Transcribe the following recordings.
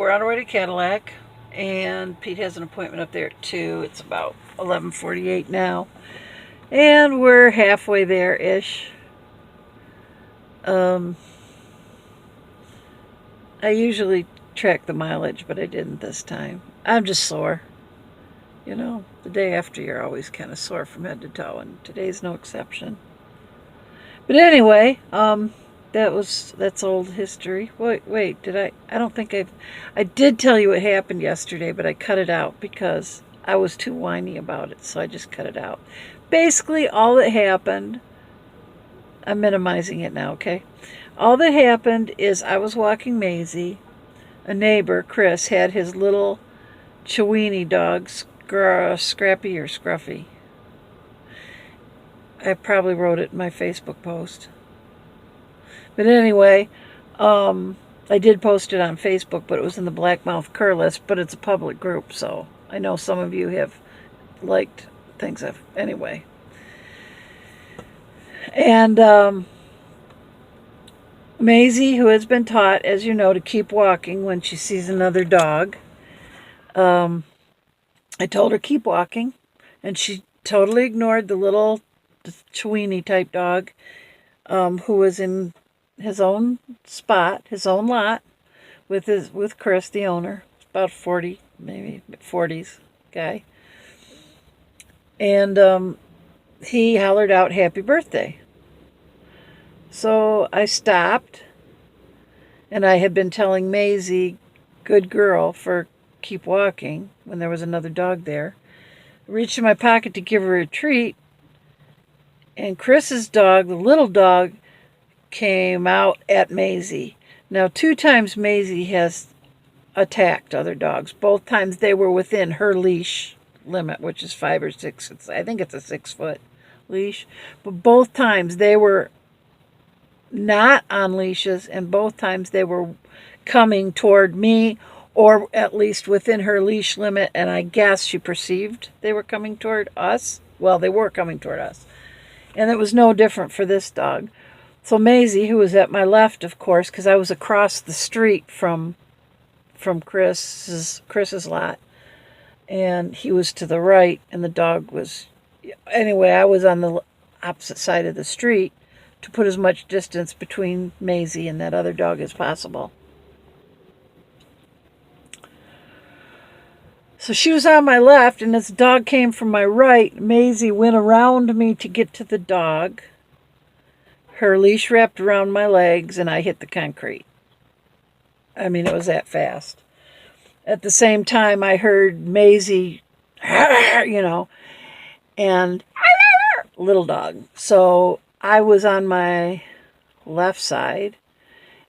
we're on our way to Cadillac, and Pete has an appointment up there at 2. It's about 11:48 now, and we're halfway there-ish. Um, I usually track the mileage, but I didn't this time. I'm just sore. You know, the day after you're always kind of sore from head to toe, and today's no exception. But anyway, that's old history. Wait, did I? I don't think I did tell you what happened yesterday, but I cut it out because I was too whiny about it, so I just cut it out. Basically, all that happened, I'm minimizing it now, okay? All that happened is I was walking Maisie. A neighbor, Chris, had his little Chiweenie dog, Scrappy or Scruffy. I probably wrote it in my Facebook post. But anyway, I did post it on Facebook, but it was in the Blackmouth Cur list, but it's a public group, so I know some of you have liked things. Anyway. And Maisie, who has been taught, as you know, to keep walking when she sees another dog, I told her keep walking, and she totally ignored the little Chiweenie type dog who was in his own spot, his own lot, with Chris, the owner, about 40, maybe 40s guy, and he hollered out happy birthday. So I stopped, and I had been telling Maisie, good girl, for keep walking when there was another dog there. I reached in my pocket to give her a treat, and Chris's dog, the little dog, came out at Maisie. Now, 2 times Maisie has attacked other dogs. Both times they were within her leash limit, which is 5 or 6. I think it's a 6-foot leash. But both times they were not on leashes, and both times they were coming toward me, or at least within her leash limit, and I guess she perceived they were coming toward us. Well, they were coming toward us. And it was no different for this dog. So Maisie, who was at my left, of course, because I was across the street from Chris's lot, and he was to the right, and the dog was... Anyway, I was on the opposite side of the street to put as much distance between Maisie and that other dog as possible. So she was on my left, and as the dog came from my right, Maisie went around me to get to the dog. Her leash wrapped around my legs, and I hit the concrete. I mean, it was that fast. At the same time, I heard Maisie, you know, and little dog. So I was on my left side,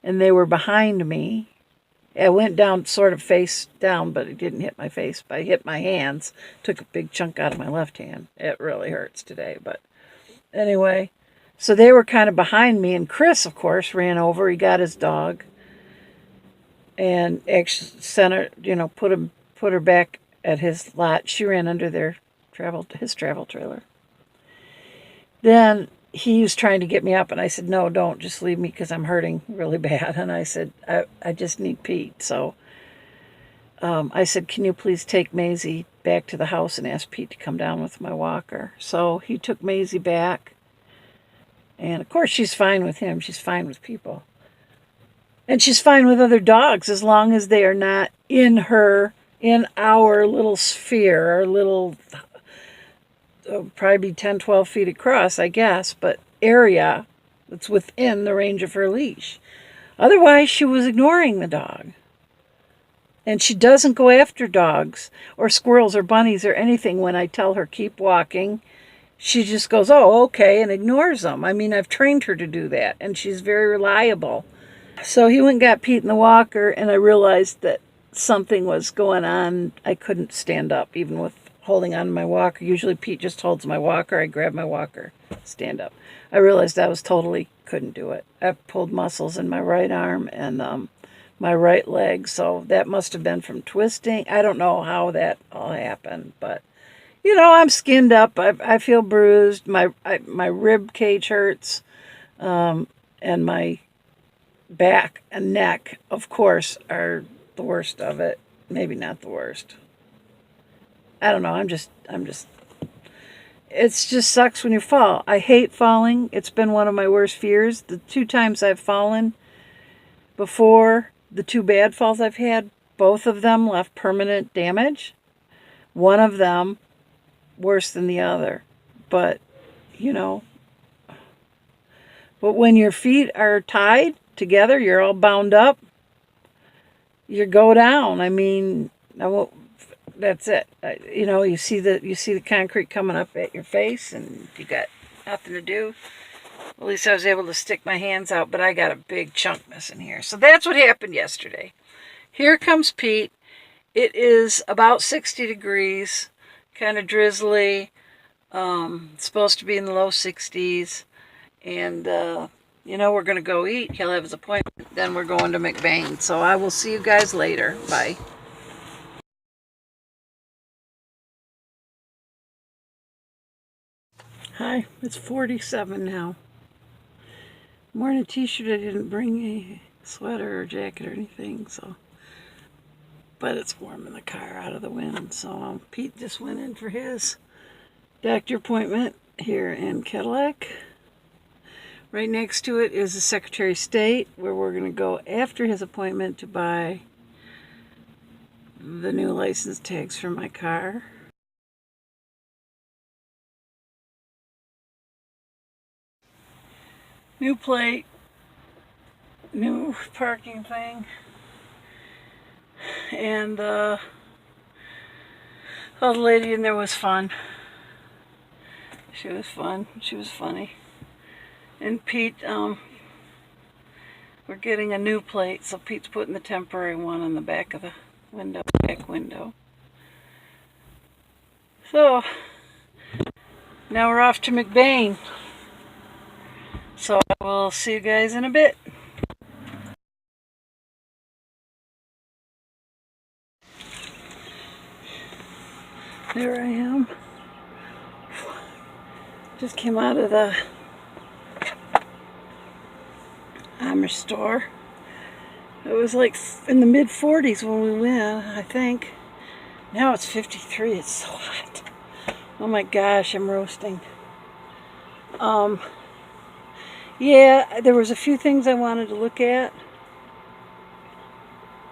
and they were behind me. I went down sort of face down, but it didn't hit my face. But I hit my hands, took a big chunk out of my left hand. It really hurts today, but anyway. So they were kind of behind me, and Chris, of course, ran over. He got his dog and actually sent her, put her back at his lot. She ran under his travel trailer. Then he was trying to get me up, and I said, no, don't, just leave me because I'm hurting really bad. And I said, I just need Pete. So I said, can you please take Maisie back to the house and ask Pete to come down with my walker? So he took Maisie back. And, of course, she's fine with him. She's fine with people. And she's fine with other dogs as long as they are not in our little sphere, our little, probably 10, 12 feet across, I guess, but area that's within the range of her leash. Otherwise, she was ignoring the dog. And she doesn't go after dogs or squirrels or bunnies or anything when I tell her keep walking. She just goes, oh, okay, and ignores them. I mean, I've trained her to do that, and she's very reliable. So he went and got Pete in the walker, and I realized that something was going on. I couldn't stand up, even with holding on to my walker. Usually Pete just holds my walker. I grab my walker, stand up. I realized I couldn't do it. I pulled muscles in my right arm and my right leg, so that must have been from twisting. I don't know how that all happened, but... I'm skinned up. I feel bruised. My rib cage hurts, and my back and neck, of course, are the worst of it. Maybe not the worst. I don't know. It just sucks when you fall. I hate falling. It's been one of my worst fears. The 2 times I've fallen before, the 2 bad falls I've had, both of them left permanent damage. One of them worse than the other. But, you know, but when your feet are tied together, you're all bound up, you go down. I mean, that's it. You know, you see the concrete coming up at your face, and you got nothing to do. At least I was able to stick my hands out, but I got a big chunk missing here. So that's what happened yesterday. Here comes Pete. It is about 60 degrees, kind of drizzly. It's supposed to be in the low 60s. And, you know, we're going to go eat. He'll have his appointment. Then we're going to McBain. So I will see you guys later. Bye. Hi, it's 47 now. I'm wearing a t-shirt. I didn't bring a sweater or jacket or anything, so. But it's warm in the car out of the wind. So Pete just went in for his doctor appointment here in Cadillac. Right next to it is the Secretary of State, where we're going to go after his appointment to buy the new license tags for my car. New plate, new parking thing, and oh, the lady in there was fun. She was fun. She was funny. And Pete, we're getting a new plate, so Pete's putting the temporary one on the back of the window, back window. So now we're off to McBain. So I will see you guys in a bit. There I am. Just came out of the Amish store. It was like in the mid 40s when we went, I think. Now it's 53. It's so hot. Oh my gosh, I'm roasting. Yeah, there was a few things I wanted to look at,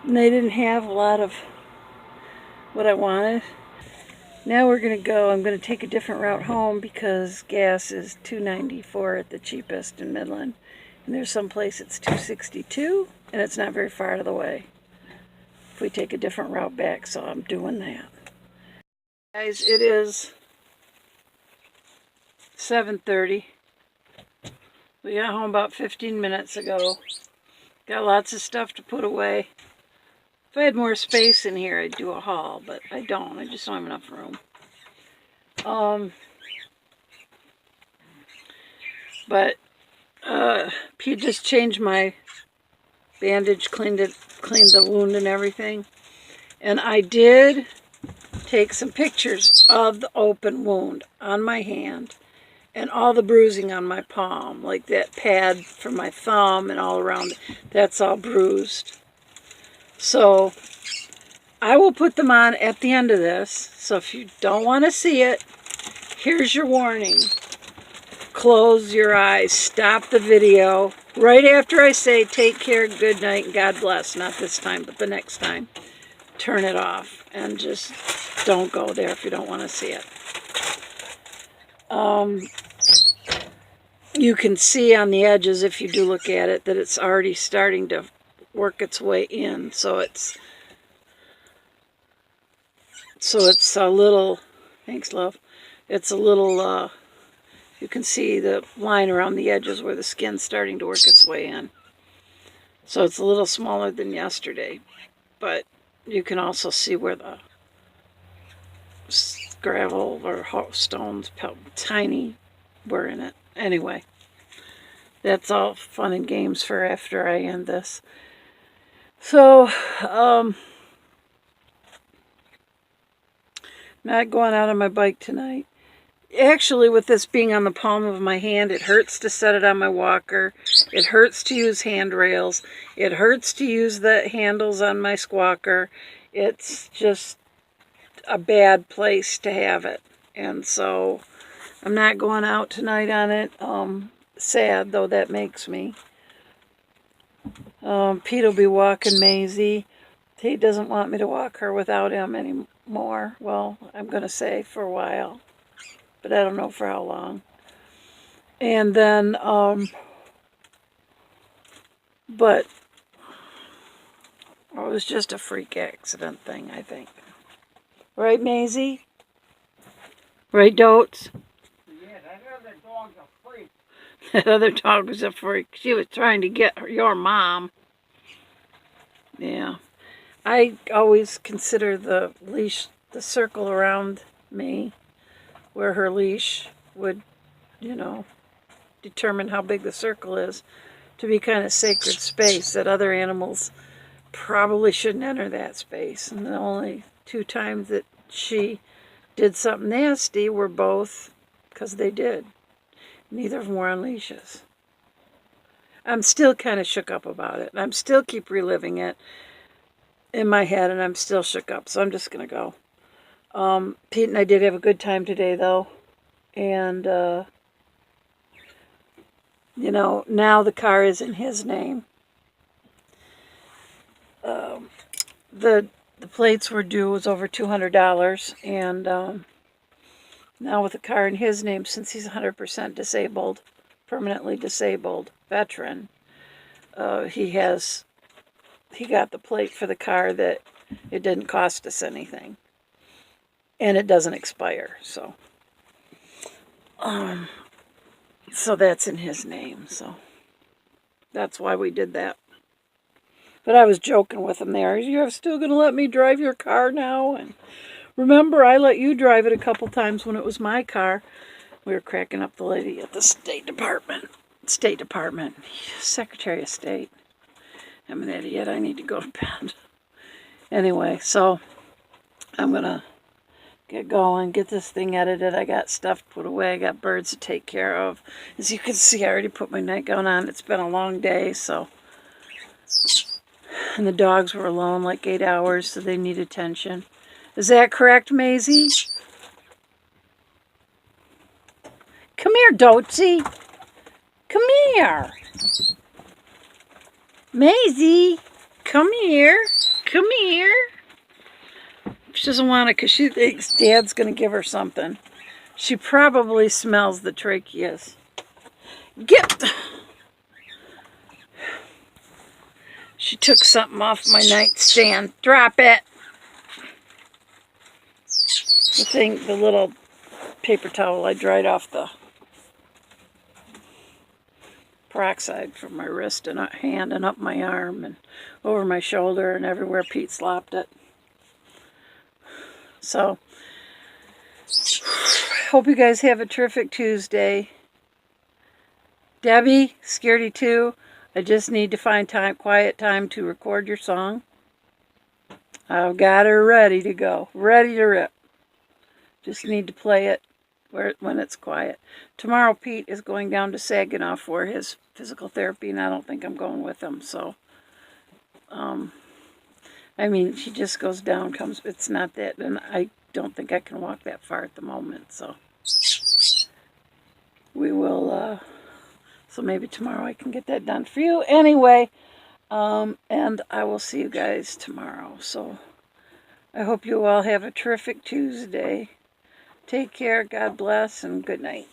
and they didn't have a lot of what I wanted. Now we're going to go. I'm going to take a different route home because gas is $2.94 at the cheapest in Midland. And there's some place it's $2.62, and it's not very far out of the way if we take a different route back, so I'm doing that. Guys, it is 7:30. We got home about 15 minutes ago. Got lots of stuff to put away. If I had more space in here, I'd do a haul, but I don't. I just don't have enough room. But Pete just changed my bandage, cleaned the wound and everything. And I did take some pictures of the open wound on my hand and all the bruising on my palm, like that pad for my thumb and all around. That's all bruised. So I will put them on at the end of this. So if you don't want to see it, here's your warning. Close your eyes. Stop the video. Right after I say take care, good night, and God bless. Not this time, but the next time. Turn it off and just don't go there if you don't want to see it. You can see on the edges, if you do look at it, that it's already starting to work its way in. So it's a little, thanks love, it's a little, you can see the line around the edges where the skin's starting to work its way in. So it's a little smaller than yesterday, but you can also see where the gravel or stones, tiny, were in it. Anyway, that's all fun and games for after I end this. So, not going out on my bike tonight. actually, with this being on the palm of my hand, it hurts to set it on my walker. It hurts to use handrails. It hurts to use the handles on my squawker. It's just a bad place to have it. And so I'm not going out tonight on it. Sad, though that makes me. Pete will be walking Maisie. He doesn't want me to walk her without him anymore. Well, I'm going to say for a while, but I don't know for how long. And then, but it was just a freak accident thing, I think. Right, Maisie? Right, Dotes? Yeah, that other dog's a freak. That other dog was a freak. She was trying to get your mom. Yeah. I always consider the leash, the circle around me, where her leash would, determine how big the circle is, to be kind of sacred space that other animals probably shouldn't enter that space. And the only 2 times that she did something nasty were both because they did. Neither of them were on leashes. I'm still kind of shook up about it. I'm still keep reliving it in my head, and I'm still shook up. So I'm just going to go. Pete and I did have a good time today, though. And, now the car is in his name. The plates were due, was over $200, and now with the car in his name, since he's 100% disabled, permanently disabled veteran, he got the plate for the car that it didn't cost us anything, and it doesn't expire, so that's in his name, so that's why we did that. But I was joking with him there. You're still going to let me drive your car now? And remember, I let you drive it a couple times when it was my car. We were cracking up the lady at the State Department. Secretary of State. I'm an idiot. I need to go to bed. Anyway, so I'm going to get going, get this thing edited. I got stuff put away. I got birds to take care of. As you can see, I already put my nightgown on. It's been a long day, so... And the dogs were alone like 8 hours, so they need attention. Is that correct, Maisie? Come here, Dotesy. Come here. Maisie, come here. Come here. She doesn't want it because she thinks Dad's going to give her something. She probably smells the tracheas. Get... She took something off my nightstand. Drop it. The little paper towel I dried off the peroxide from my wrist and hand and up my arm and over my shoulder and everywhere Pete slopped it. So, hope you guys have a terrific Tuesday. Debbie, Scaredy 2. I just need to find quiet time to record your song. I've got her ready to go. Ready to rip. Just need to play it when it's quiet. Tomorrow Pete is going down to Saginaw for his physical therapy, and I don't think I'm going with him. So, he just goes down, comes. It's not that, and I don't think I can walk that far at the moment. So, we will... So maybe tomorrow I can get that done for you. Anyway, and I will see you guys tomorrow. So I hope you all have a terrific Tuesday. Take care, God bless, and good night.